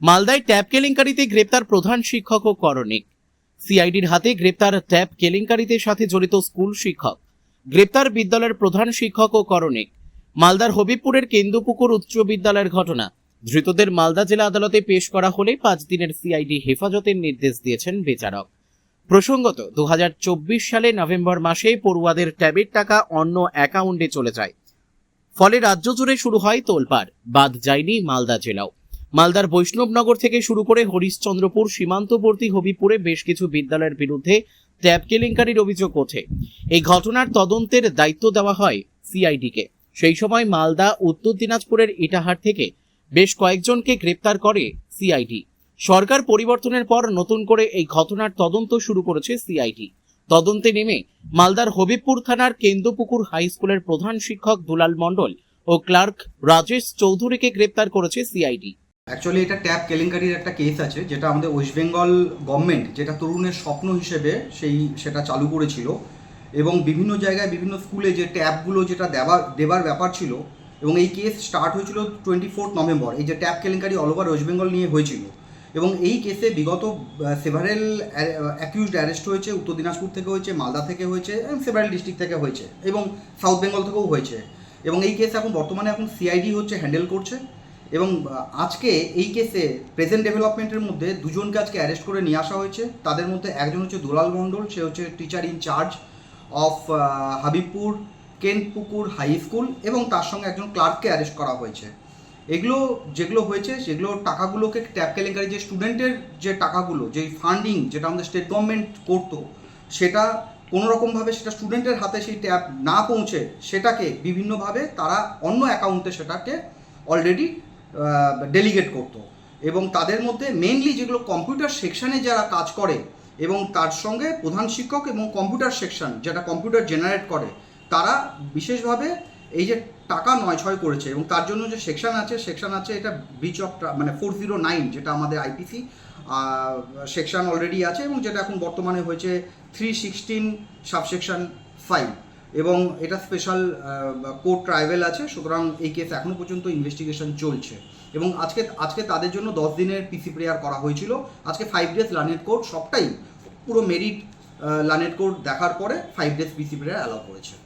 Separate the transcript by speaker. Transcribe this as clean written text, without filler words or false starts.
Speaker 1: মালদায় ট্যাব কেলেঙ্কারিতে গ্রেপ্তার প্রধান শিক্ষক ও করণিক। সিআইডির হাতে গ্রেপ্তার ট্যাব কেলেঙ্কারিতে সাথে জড়িত স্কুল শিক্ষক। গ্রেপ্তার বিদ্যালয়ের প্রধান শিক্ষক ও করণিক। মালদার হবিবপুরের কেন্দুপুকুর উচ্চ বিদ্যালয়ের ঘটনা। ধৃতদের মালদা জেলা আদালতে পেশ করা হলে 5 দিনের সিআইডি হেফাজতের নির্দেশ দিয়েছেন বিচারক। প্রসঙ্গত 2024 সালে নভেম্বর মাসে পড়ুয়াদের ট্যাবের টাকা অন্য অ্যাকাউন্টে চলে যায়। ফলে রাজ্য জুড়ে শুরু হয় তোলপাড়। বাদ যায়নি মালদা জেলাও। মালদার বৈষ্ণবনগর থেকে শুরু করে হরিশ্চন্দ্রপুর সীমান্তবর্তী হবিপুরে বেশ কিছু বিদ্যালয়ের বিরুদ্ধে ট্যাব কেলেঙ্কারির অভিযোগ ওঠে। এই ঘটনার তদন্তের দায়িত্ব দেওয়া হয় সিআইডিকে। সেই সময় মালদা উত্তর দিনাজপুরের ইটাহার থেকে বেশ কয়েকজনকে গ্রেপ্তার করে সিআইডি। সরকার পরিবর্তনের পর নতুন করে এই ঘটনার তদন্ত শুরু করেছে সিআইডি। তদন্তে নেমে মালদার হবিবপুর থানার কেন্দুপুকুর হাই স্কুলের প্রধান শিক্ষক দুলাল মণ্ডল ও ক্লার্ক রাজেশ চৌধুরীকে গ্রেপ্তার করেছে সিআইডি।
Speaker 2: অ্যাকচুয়ালি এটা ট্যাব কেলেঙ্কারির একটা কেস আছে, যেটা আমাদের ওয়েস্ট বেঙ্গল গভর্নমেন্ট যেটা তরুণের স্বপ্ন হিসেবে সেটা চালু করেছিল, এবং বিভিন্ন জায়গায় বিভিন্ন স্কুলে যে ট্যাবগুলো যেটা দেবার ব্যাপার ছিল, এবং এই কেস স্টার্ট হয়েছিল 24 নভেম্বর। এই যে ট্যাব কেলেঙ্কারি অল ওভার ওয়েস্ট বেঙ্গল নিয়ে হয়েছিল, এবং এই কেসে বিগত সেভারেল অ্যাকিউজড অ্যারেস্ট হয়েছে। উত্তর দিনাজপুর থেকে হয়েছে, মালদা থেকে হয়েছে, এবং সেভারেল ডিস্ট্রিক্ট থেকে হয়েছে, এবং সাউথ বেঙ্গল থেকেও হয়েছে। এবং এই কেস বর্তমানে সিআইডি হ্যান্ডেল করছে। এবং আজকে এই কেসে প্রেজেন্ট ডেভেলপমেন্টের মধ্যে দুজনকে আজকে অ্যারেস্ট করে নিয়ে আসা হয়েছে। তাদের মধ্যে একজন হচ্ছে দুলাল মণ্ডল, সে হচ্ছে teacher in charge of Habibpur Kendpukur high school, এবং তার সঙ্গে একজন ক্লার্ককে অ্যারেস্ট করা হয়েছে। এগুলো যেগুলো হয়েছে সেগুলো টাকাগুলোকে ট্যাব কেলেঙ্কারি যে স্টুডেন্টের যে টাকাগুলো, যে ফান্ডিং যেটা আমাদের স্টেট গভর্নমেন্ট করতো, সেটা কোনোরকমভাবে সেটা স্টুডেন্টের হাতে সেই ট্যাব না পৌঁছে সেটাকে বিভিন্নভাবে তারা অন্য অ্যাকাউন্টে সেটাকে অলরেডি ডেলিগেট করতো। এবং তাদের মধ্যে মেইনলি যেগুলো কম্পিউটার সেকশানে যারা কাজ করে, এবং তার সঙ্গে প্রধান শিক্ষক এবং কম্পিউটার সেকশন যেটা কম্পিউটার জেনারেট করে, তারা বিশেষভাবে এই যে টাকা নয়ছয় করেছে। এবং তার জন্য যে সেকশন আছে এটা ব্রিচ অফ 409, যেটা আমাদের আইপিসি সেকশন অলরেডি আছে, এবং যেটা এখন বর্তমানে হয়েছে 316 সাবসেকশন 5, এবং এটা স্পেশাল কোর্ট ট্রাইব্যুনাল আছে। সুতরাং এই কেস এখনও পর্যন্ত ইনভেস্টিগেশন চলছে, এবং আজকে তাদের জন্য 10 দিনের পিসি প্রেয়ার করা হয়েছিল। আজকে 5 ডেজ লার্নেড কোর্ট, সবটাই পুরো মেরিট লার্নেড কোর্ট দেখার পরে 5 ডেজ পিসি প্রেয়ার অ্যালাউ করেছে।